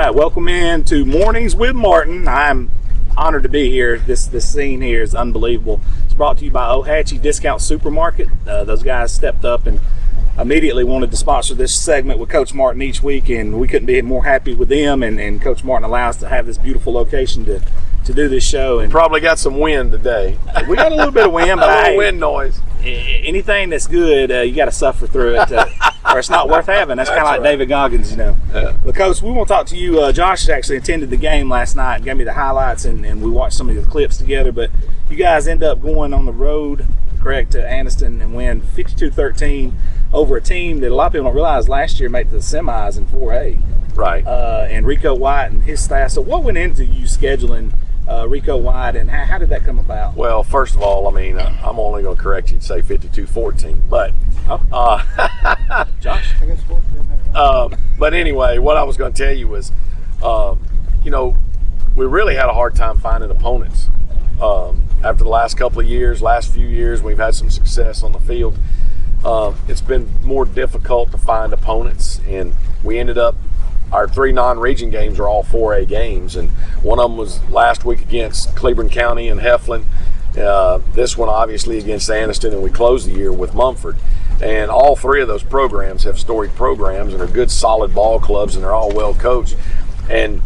right, welcome in to Mornings with Martin. I'm honored to be here. This scene here is unbelievable. It's brought to you by Ohatchee Discount Supermarket. Those guys stepped up and immediately wanted to sponsor this segment with Coach Martin each week, and we couldn't be more happy with them. And Coach Martin allows us to have this beautiful location to do this show. And probably got some wind today. We got a little bit of wind, but a little wind noise. Anything that's good, you got to suffer through it, or it's not worth having. That's kind of like right. David Goggins, you know. Yeah. But Coach, we want to talk to you. Josh actually attended the game last night and gave me the highlights, and we watched some of the clips together. But you guys end up going on the road, correct, to Anniston and win 52-13 over a team that a lot of people don't realize last year made the semis in 4A. Right. And Rico White and his staff. So what went into you scheduling Rico White, and how did that come about? Well, first of all, I mean, I'm only going to correct you and say 52-14, but Josh, I guess. But anyway, what I was going to tell you was, we really had a hard time finding opponents. After the last few years, we've had some success on the field. It's been more difficult to find opponents, and we ended up, our 3 non-region games are all 4A games, and one of them was last week against Cleburne County and Heflin. This one obviously against Anniston, and we closed the year with Mumford. And all 3 of those programs have storied programs and are good, solid ball clubs, and they're all well coached. And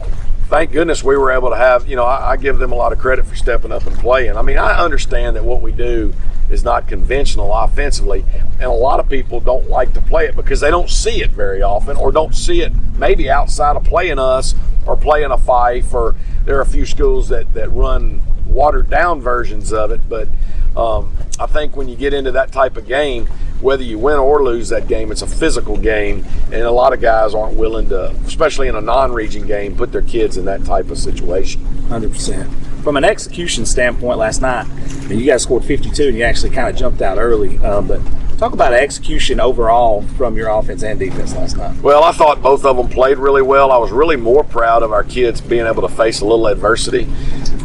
thank goodness we were able to have, I give them a lot of credit for stepping up and playing. I mean, I understand that what we do is not conventional offensively, and a lot of people don't like to play it because they don't see it very often, or don't see it maybe outside of playing us or playing a Fife, or there are a few schools that run watered down versions of it. But I think when you get into that type of game, whether you win or lose that game, it's a physical game, and a lot of guys aren't willing to, especially in a non-region game, put their kids in that type of situation. 100%. From an execution standpoint last night, you guys scored 52 and you actually kind of jumped out early, but talk about execution overall from your offense and defense last night. Well, I thought both of them played really well. I was really more proud of our kids being able to face a little adversity.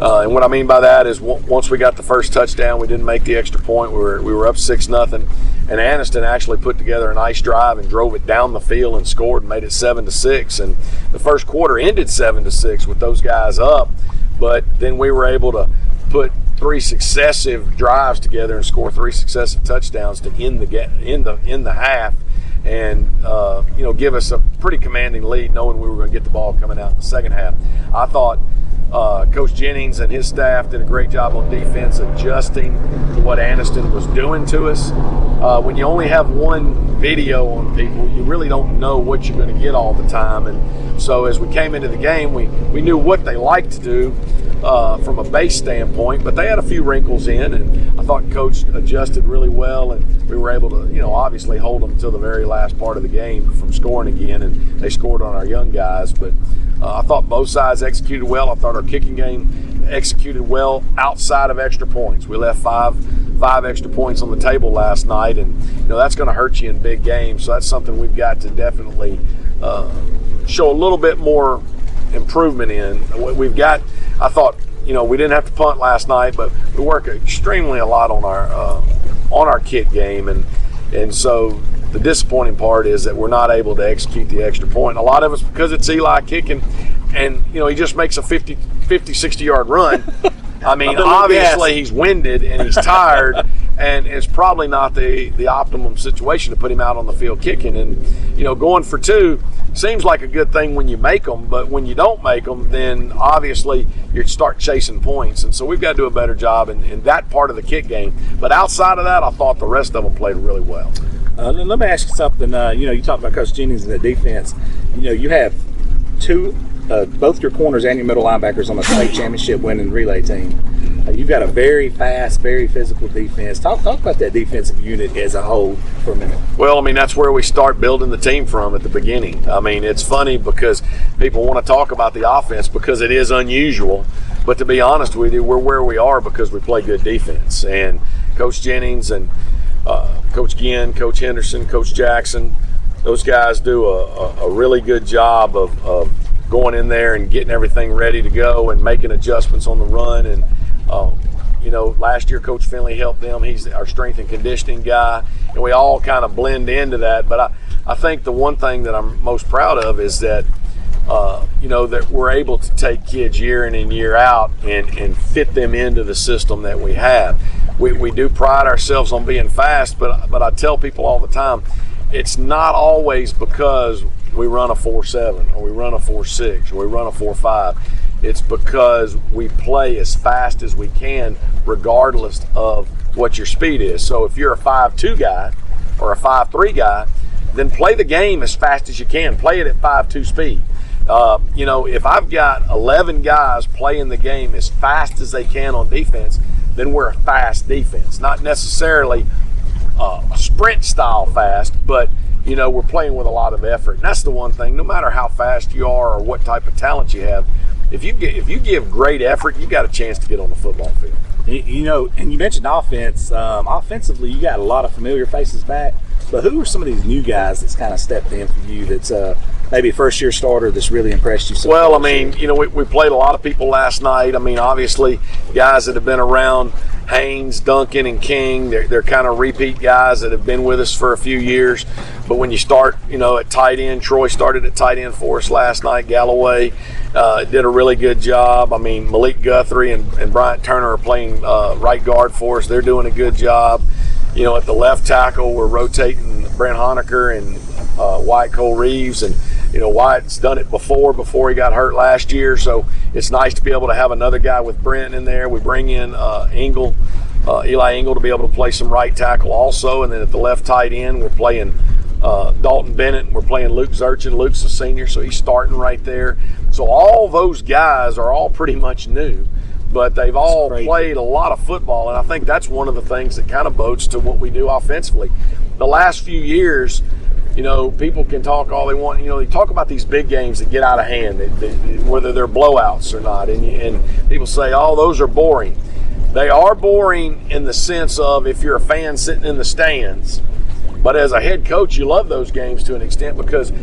And what I mean by that is once we got the first touchdown, we didn't make the extra point. We were up 6-0, and Anniston actually put together a nice drive and drove it down the field and scored and made it 7-6. And the first quarter ended 7-6 with those guys up, but then we were able to put 3 successive drives together and score 3 successive touchdowns to end the half, and give us a pretty commanding lead, knowing we were going to get the ball coming out in the second half. I thought Coach Jennings and his staff did a great job on defense, adjusting to what Anniston was doing to us. When you only have one video on people, you really don't know what you're going to get all the time. And so as we came into the game, we knew what they like to do from a base standpoint, but they had a few wrinkles in, and I thought Coach adjusted really well, and we were able to, obviously hold them until the very last part of the game from scoring again, and they scored on our young guys. But I thought both sides executed well. I thought our kicking game executed well outside of extra points. We left five extra points on the table last night, and that's going to hurt you in big games. So that's something we've got to definitely show a little bit more improvement in. I thought, we didn't have to punt last night, but we work extremely a lot on our kick game, and so the disappointing part is that we're not able to execute the extra point. A lot of it's because it's Eli kicking, and he just makes a 50, 60-yard run. I mean, obviously he's winded and he's tired, and it's probably not the optimum situation to put him out on the field kicking. And going for 2 seems like a good thing when you make them, but when you don't make them, then obviously you start chasing points. And so we've got to do a better job in that part of the kick game. But outside of that, I thought the rest of them played really well. Let me ask you something. You talked about Coach Jennings and the defense. You have both your corners and your middle linebackers on the state championship winning relay team. You've got a very fast, very physical defense. Talk about that defensive unit as a whole for a minute. Well, I mean, that's where we start building the team from at the beginning. I mean, it's funny because people want to talk about the offense because it is unusual. But to be honest with you, we're where we are because we play good defense. And Coach Jennings and Coach Ginn, Coach Henderson, Coach Jackson, those guys do a really good job of going in there and getting everything ready to go and making adjustments on the run. And last year Coach Finley helped them. He's our strength and conditioning guy, and we all kind of blend into that. But I think the one thing that I'm most proud of is that that we're able to take kids year in and year out and fit them into the system that we have. We do pride ourselves on being fast, but I tell people all the time, it's not always because we run a 4.7 or we run a 4.6 or we run a 4.5. It's because we play as fast as we can regardless of what your speed is. So if you're a 5.2 guy or a 5.3 guy, then play the game as fast as you can. Play it at 5.2 speed. If I've got 11 guys playing the game as fast as they can on defense, then we're a fast defense. Not necessarily a sprint style fast, but we're playing with a lot of effort. And that's the one thing, no matter how fast you are or what type of talent you have, if you give great effort, you got a chance to get on the football field. And you mentioned offense. Offensively, you got a lot of familiar faces back. But who are some of these new guys that's kind of stepped in for you that's maybe a first-year starter that's really impressed you so far? Well, we played a lot of people last night. obviously, guys that have been around, Haynes, Duncan, and King, they're kind of repeat guys that have been with us for a few years. But when you start, at tight end, Troy started at tight end for us last night. Galloway did a really good job. Malik Guthrie and Bryant Turner are playing right guard for us. They're doing a good job. At the left tackle, we're rotating Brent Honecker and Wyatt Cole Reeves. And, Wyatt's done it before he got hurt last year. So it's nice to be able to have another guy with Brent in there. We bring in Eli Engel to be able to play some right tackle also. And then at the left tight end, we're playing Dalton Bennett, and we're playing Luke Zurchin. Luke's a senior, so he's starting right there. So all those guys are all pretty much new, but they've all played a lot of football, and I think that's one of the things that kind of bodes to what we do offensively. The last few years, people can talk all they want. They talk about these big games that get out of hand, whether they're blowouts or not, and people say, oh, those are boring. They are boring in the sense of if you're a fan sitting in the stands. But as a head coach, you love those games to an extent because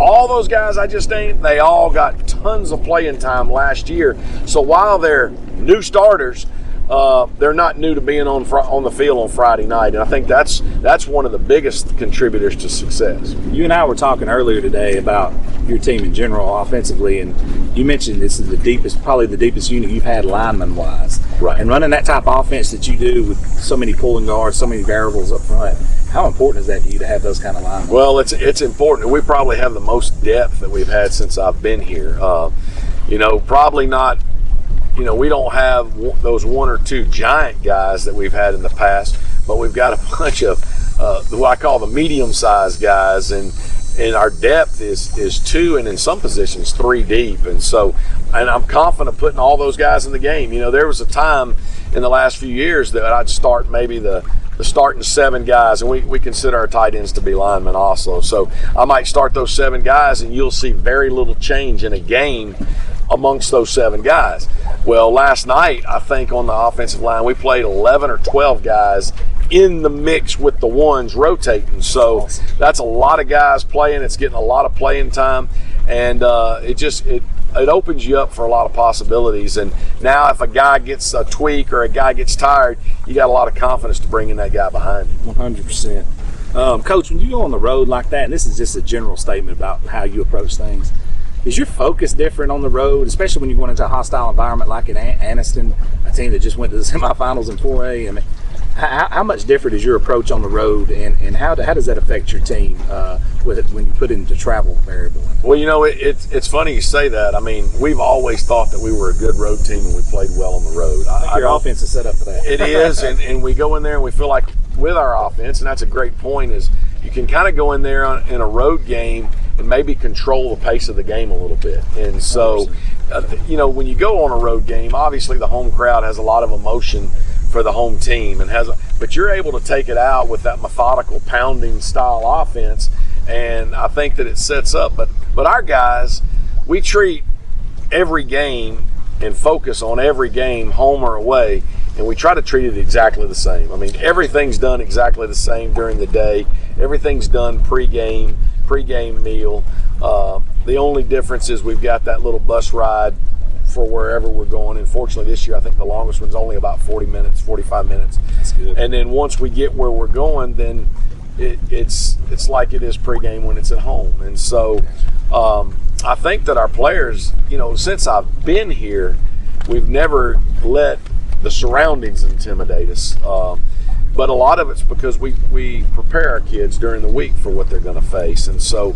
all those guys I just named, they all got tons of playing time last year. So while they're new starters, they're not new to being on the field on Friday night. And I think that's one of the biggest contributors to success. You and I were talking earlier today about your team in general offensively, and you mentioned this is probably the deepest unit you've had lineman-wise. Right. And running that type of offense that you do with so many pulling guards, so many variables up front, how important is that to you to have those kind of linemen? Well, it's important. We probably have the most depth that we've had since I've been here. Probably not. We don't have those one or two giant guys that we've had in the past, but we've got a bunch of what I call the medium-sized guys, and our depth is 2 and in some positions 3 deep. And I'm confident putting all those guys in the game. There was a time in the last few years that I'd start maybe the starting 7 guys, and we consider our tight ends to be linemen also. So I might start those 7 guys, and you'll see very little change in a game amongst those 7 guys. Well, last night, I think on the offensive line, we played 11 or 12 guys in the mix with the ones rotating. So that's a lot of guys playing. It's getting a lot of playing time, and it opens you up for a lot of possibilities. And now if a guy gets a tweak or a guy gets tired, you got a lot of confidence to bring in that guy behind you. 100%. Coach, when you go on the road like that, and this is just a general statement about how you approach things, is your focus different on the road, especially when you're going into a hostile environment like at Anniston, a team that just went to the semifinals in 4A? How much different is your approach on the road, and how does that affect your team when you put in the travel variable? Well, it's funny you say that. We've always thought that we were a good road team and we played well on the road. Your offense is set up for that. It is, and we go in there and we feel like with our offense, and that's a great point, is you can kind of go in there in a road game and maybe control the pace of the game a little bit. And so, when you go on a road game, obviously the home crowd has a lot of emotion for the home team, but you're able to take it out with that methodical pounding style offense, and I think that it sets up. But our guys, we treat every game and focus on every game, home or away, and we try to treat it exactly the same. Everything's done exactly the same during the day. Everything's done pregame meal. The only difference is we've got that little bus ride for wherever we're going. And fortunately this year, I think the longest one's only about 40 minutes, 45 minutes. That's good. And then once we get where we're going, then it's like it is pregame when it's at home. And so I think that our players, since I've been here, we've never let the surroundings intimidate us. But a lot of it's because we prepare our kids during the week for what they're going to face. And so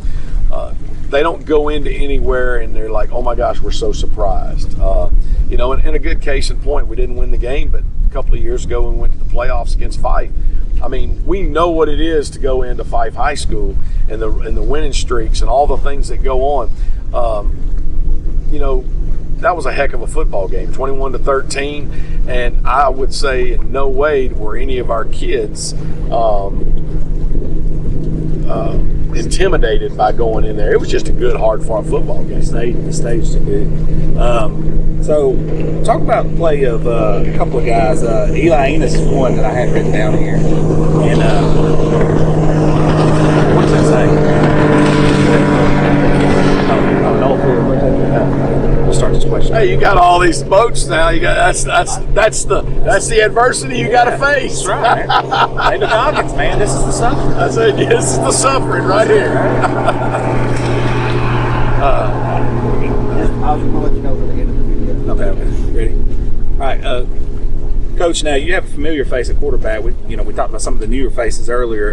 they don't go into anywhere and they're like, oh my gosh, we're so surprised. In a good case in point, we didn't win the game, but a couple of years ago when we went to the playoffs against Fife, I mean, we know what it is to go into Fife High School and the winning streaks and all the things that go on. That was a heck of a football game, 21-13, and I would say in no way were any of our kids intimidated by going in there. It was just a good, hard-fought football game. The stage is good. So, talk about the play of a couple of guys. Eli Enos is one that I had written down here. And what does that say? We'll start this question. Hey, you got all these boats now. You got that's the adversity you got to face. That's right, man. David Goggins, man, this is the suffering. I said, this is the suffering right here. I was going to let you know for the end of the video. Okay. Ready? All right, Coach. Now you have a familiar face at quarterback. We talked about some of the newer faces earlier.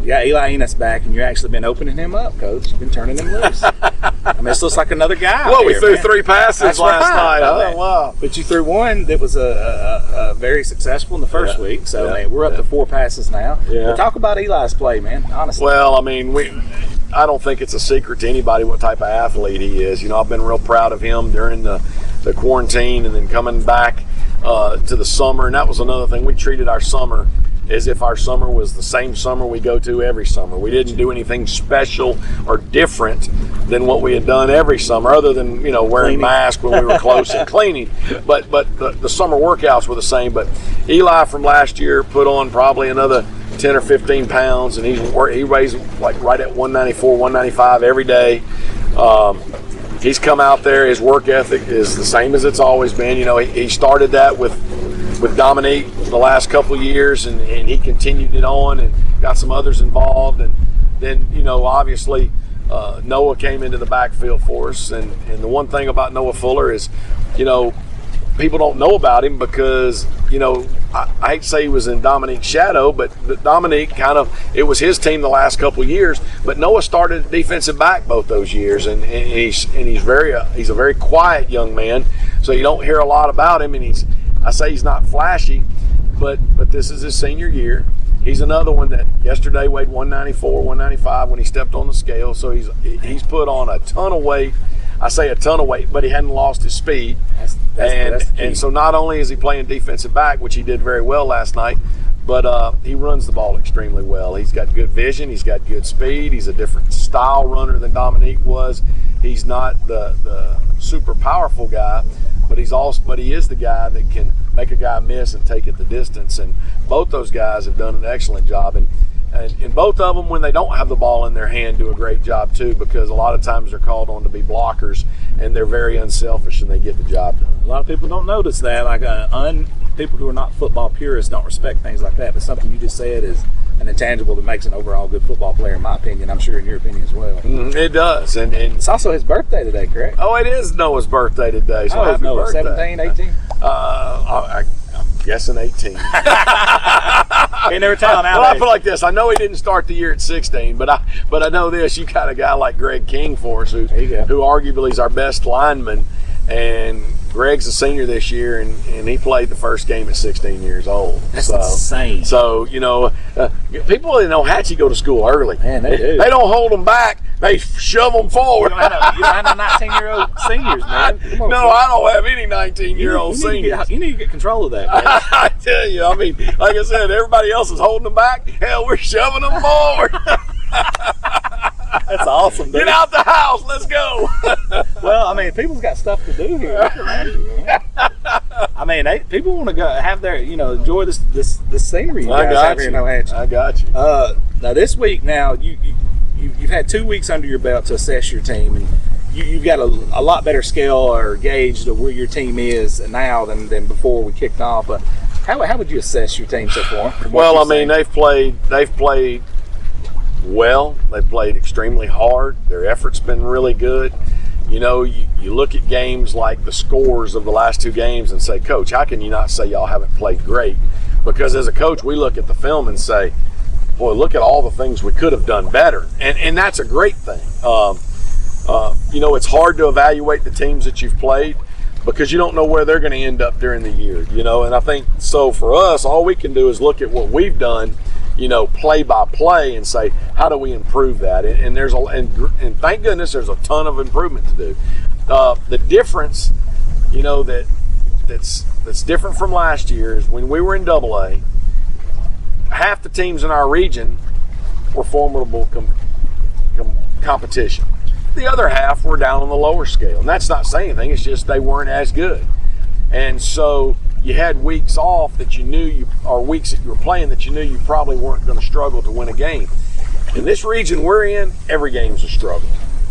You got Eli Enos back, and you've actually been opening him up, Coach. You've been turning him loose. I mean, this looks like another guy. Well, we threw 3 passes last night. Oh, wow. But you threw one that was a very successful in the first week. So, I mean, we're up to 4 passes now. Yeah. But talk about Eli's play, man, honestly. Well, I mean, I don't think it's a secret to anybody what type of athlete he is. I've been real proud of him during the quarantine and then coming back to the summer. And that was another thing. We treated our summer as if our summer was the same summer we go to every summer. We didn't do anything special or different than what we had done every summer, other than wearing masks when we were close and cleaning. But the summer workouts were the same. But Eli from last year put on probably another 10 or 15 pounds, and he weighs like right at 194, 195 every day. He's come out there. His work ethic is the same as it's always been. He started that with Dominique the last couple of years, and he continued it on and got some others involved. And then, obviously, Noah came into the backfield for us. And the one thing about Noah Fuller is, people don't know about him because, I hate to say he was in Dominique's shadow, but Dominique it was his team the last couple of years. But Noah started defensive back both those years, and he's a very quiet young man, so you don't hear a lot about him. And I say he's not flashy, but this is his senior year. He's another one that yesterday weighed 194, 195 when he stepped on the scale. So he's put on a ton of weight. I say a ton of weight, but he hadn't lost his speed. And so not only is he playing defensive back, which he did very well last night, but he runs the ball extremely well. He's got good vision. He's got good speed. He's a different style runner than Dominique was. He's not the super powerful guy, but he is the guy that can make a guy miss and take it the distance. And both those guys have done an excellent job. And both of them, when they don't have the ball in their hand, do a great job too, because a lot of times they're called on to be blockers, and they're very unselfish and they get the job done. A lot of people don't notice that. Like people who are not football purists don't respect things like that. But something you just said is an intangible that makes an overall good football player, in my opinion. I'm sure in your opinion as well. It does. And it's also his birthday today, correct? Oh, it is Noah's birthday today. So happy birthday. 17, 18? I'm guessing 18. He never tell nowadays. Well, I feel like this. I know he didn't start the year at 16, but I know this. You got a guy like Greg King for us, who arguably is our best lineman, and Greg's a senior this year, and he played the first game at 16 years old. That's insane. So, people in Ohatchee go to school early. Man, they do. They don't hold them back. They shove them forward. You don't have no 19-year-old seniors, man. Come on, no, I don't have any 19-year-old seniors. You need to get control of that, man. I tell you, like I said, everybody else is holding them back. Hell, we're shoving them forward. That's awesome, dude. Get out the house. Let's go. Well, people's got stuff to do here. People want to go have their, enjoy this scenery. You guys have here in Ohatchee. I got you. Now this week, you've had 2 weeks under your belt to assess your team, and you've got a lot better scale or gauge to where your team is now than before we kicked off. How would you assess your team so far? Well, they've played well. They've played extremely hard. Their effort's been really good. You know, you look at games like the scores of the last 2 games and say, Coach, how can you not say y'all haven't played great? Because as a coach, we look at the film and say, boy, look at all the things we could have done better. And that's a great thing. You know, it's hard to evaluate the teams that you've played because you don't know where they're going to end up during the year, you know. And I think so for us, all we can do is look at what we've done, you know, play by play, and say, how do we improve that? And there's and thank goodness there's a ton of improvement to do. The difference, you know, that's different from last year is when we were in AA, half the teams in our region were formidable competition. The other half were down on the lower scale. And that's not saying anything, it's just they weren't as good. And so you had weeks off that you knew or weeks that you were playing that you knew you probably weren't going to struggle to win a game. In this region we're in, every game's a struggle.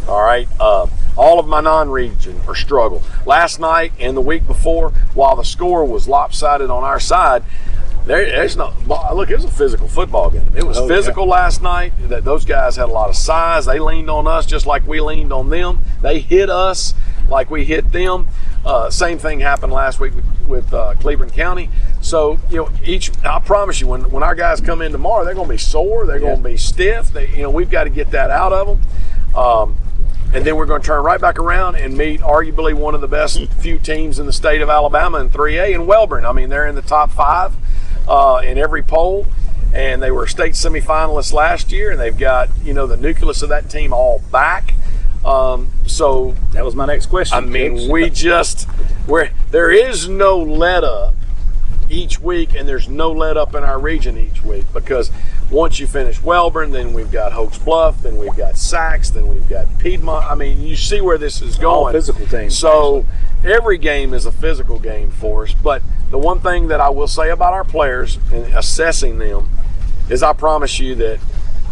All right? All of my non-region are struggle. Last night and the week before, while the score was lopsided on our side, there's no look. It was a physical football game. It was physical last night. That those guys had a lot of size. They leaned on us just like we leaned on them. They hit us like we hit them. Same thing happened last week with Cleveland County. So you know, I promise you, when our guys come in tomorrow, they're going to be sore. They're going to be stiff. We've got to get that out of them. And then we're going to turn right back around and meet arguably one of the best few teams in the state of Alabama in 3A in Welborn. I mean, they're in the top 5 in every poll, and they were state semifinalists last year, and they've got, you know, the nucleus of that team all back. So that was my next question. I mean, there is no let up each week, and there's no let up in our region each week, because once you finish Welborn, then we've got Hoax Bluff, then we've got Sachs, then we've got Piedmont. I mean, you see where this is going. All physical teams. So every game is a physical game for us. But the one thing that I will say about our players and assessing them is I promise you that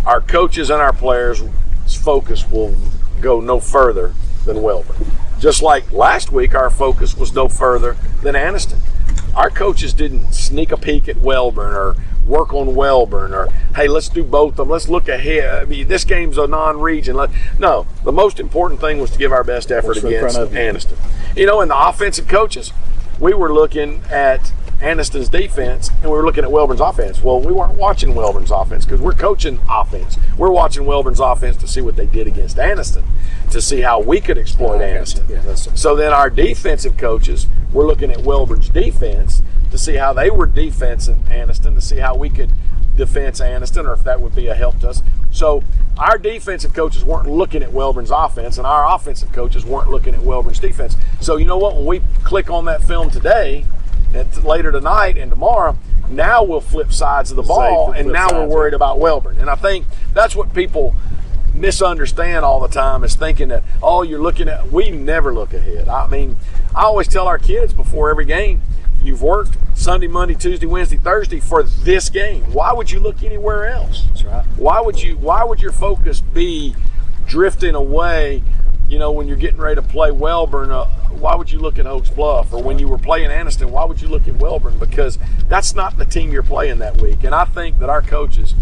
our coaches and our players' focus will go no further than Welborn. Just like last week, our focus was no further than Anniston. Our coaches didn't sneak a peek at Welborn or work on Welborn or, hey, let's do both of them. Let's look ahead. I mean, this game's a non-region. No, the most important thing was to give our best effort against Anniston. You know, and the offensive coaches, we were looking at Anniston's defense and we were looking at Welborn's offense. Well, we weren't watching Welborn's offense because we're coaching offense. We're watching Welborn's offense to see what they did against Anniston, to see how we could exploit Anniston. Yeah, so then our defensive coaches were looking at Welborn's defense to see how they were defensing Anniston, to see how we could defense Anniston, or if that would be a help to us. So our defensive coaches weren't looking at Welborn's offense, and our offensive coaches weren't looking at Welborn's defense. So you know what? When we click on that film today, and later tonight and tomorrow, now we'll flip sides of the ball, and now we're worried about Welborn. And I think that's what people misunderstand all the time, is thinking that, oh, you're looking at, we never look ahead. I mean, I always tell our kids before every game, you've worked Sunday, Monday, Tuesday, Wednesday, Thursday for this game. Why would you look anywhere else? That's right. Why would your focus be drifting away, you know, when you're getting ready to play Welborn? Why would you look at Oaks Bluff? Or when you were playing Anniston, why would you look at Welborn? Because that's not the team you're playing that week. And I think that our coaches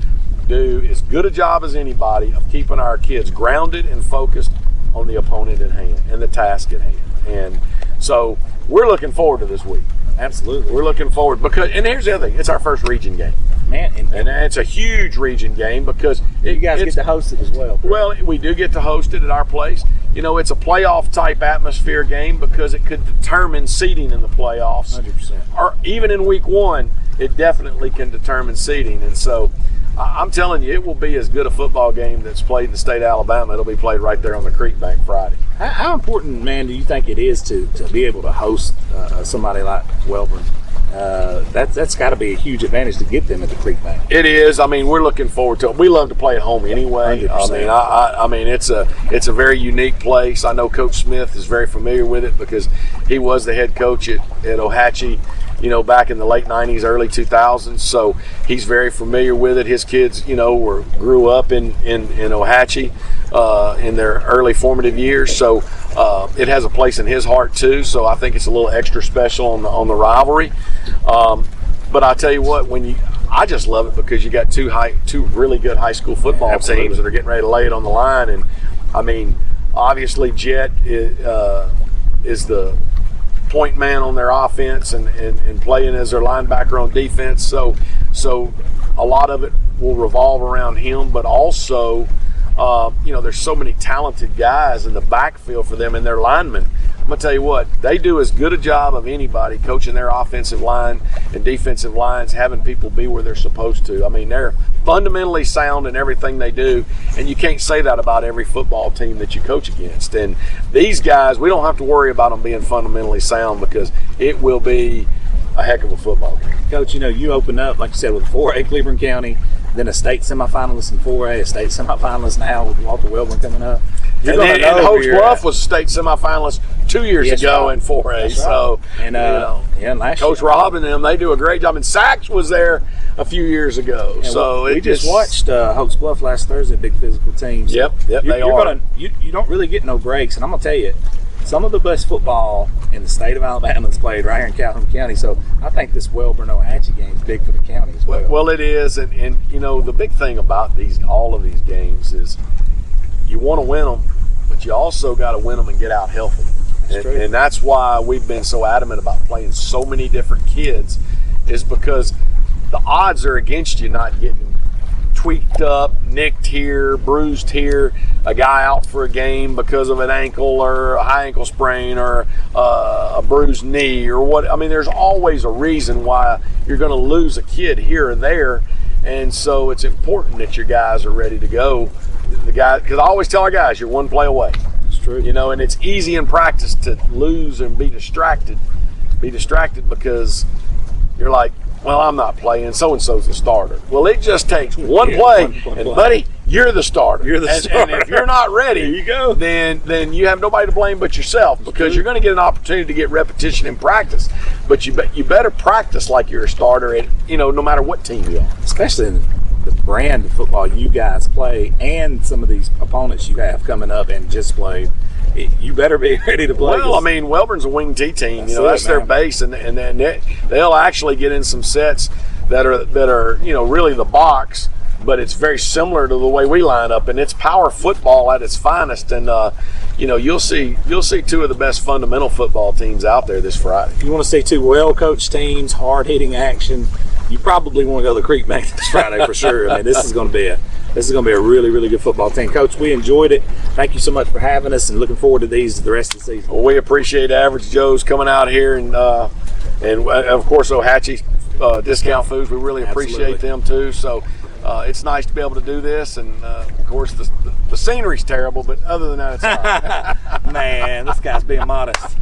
do as good a job as anybody of keeping our kids grounded and focused on the opponent at hand and the task at hand. And so we're looking forward to this week. Absolutely. We're looking forward because, and here's the other thing, it's our first region game. Man, and it's a huge region game because you guys get to host it as well. Correct? Well, we do get to host it at our place. You know, it's a playoff type atmosphere game because it could determine seeding in the playoffs. 100%. Or even in week 1, it definitely can determine seeding. And so I'm telling you, it will be as good a football game that's played in the state of Alabama. It'll be played right there on the creek bank Friday. How important, man, do you think it is to be able to host somebody like Welborn? That's got to be a huge advantage to get them at the creek bank. It is. I mean, we're looking forward to it. We love to play at home anyway. 100%. I mean, it's a very unique place. I know Coach Smith is very familiar with it because he was the head coach at Ohatchee, you know, back in the late 90s, early 2000s. So he's very familiar with it. His kids, you know, grew up in Ohatchee in their early formative years. So it has a place in his heart too. So I think it's a little extra special on the rivalry. But I tell you what, I just love it because you got two really good high school football teams that are getting ready to lay it on the line. And I mean, obviously Jet is the point man on their offense and playing as their linebacker on defense. So a lot of it will revolve around him, but also there's so many talented guys in the backfield for them and their linemen. I'm going to tell you what, they do as good a job of anybody coaching their offensive line and defensive lines, having people be where they're supposed to. I mean, they're fundamentally sound in everything they do, and you can't say that about every football team that you coach against. And these guys, we don't have to worry about them being fundamentally sound because it will be a heck of a football game. Coach, you open up, like you said, with 4A Cleveland County, then a state semifinalist in 4A, a state semifinalist now with Walter Wellborn coming up. And Hoach Bluff was state semifinalist 2 years ago in 4A. Right. So, and last Coach year, Rob and them, they do a great job. And Sachs was there a few years ago. And so we just watched Hoach Bluff last Thursday, big physical team. So Yep, they are. You don't really get no breaks, and I'm gonna tell you, some of the best football in the state of Alabama is played right here in Calhoun County. So I think this Wellborn-Ohatchee game is big for the county as well. Well, it is, and the big thing about all of these games is you want to win them, but you also got to win them and get out healthy. And that's why we've been so adamant about playing so many different kids, is because the odds are against you not getting tweaked up, nicked here, bruised here, a guy out for a game because of an ankle or a high ankle sprain or a bruised knee or what. I mean, there's always a reason why you're going to lose a kid here or there. And so it's important that your guys are ready to go. Because I always tell our guys, you're one play away. It's true. And it's easy in practice to lose and be distracted. Be distracted because you're like, well, I'm not playing. So-and-so's the starter. Well, it just takes one play, and buddy, you're the starter. You're the starter. And if you're not ready, there you go. Then you have nobody to blame but yourself, because you're going to get an opportunity to get repetition in practice. But you better practice like you're a starter at no matter what team you are. Especially in the brand of football you guys play and some of these opponents you have coming up and just played. You better be ready to play. Well, I mean, Wellborn's a wing T team. That's their base, and then they'll actually get in some sets that are really the box, but it's very similar to the way we line up, and it's power football at its finest. And you'll see two of the best fundamental football teams out there this Friday. You want to see two well-coached teams, hard-hitting action. You probably want to go to the Creek Bank this Friday for sure. I mean, this is going to be a really, really good football team. Coach, we enjoyed it. Thank you so much for having us, and looking forward to these the rest of the season. Well, we appreciate Average Joe's coming out here, and of course Ohatchee Discount Foods. We really appreciate them too. So it's nice to be able to do this, and of course the scenery's terrible, but other than that, it's fine. Man, this guy's being modest.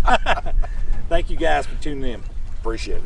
Thank you guys for tuning in. Appreciate it.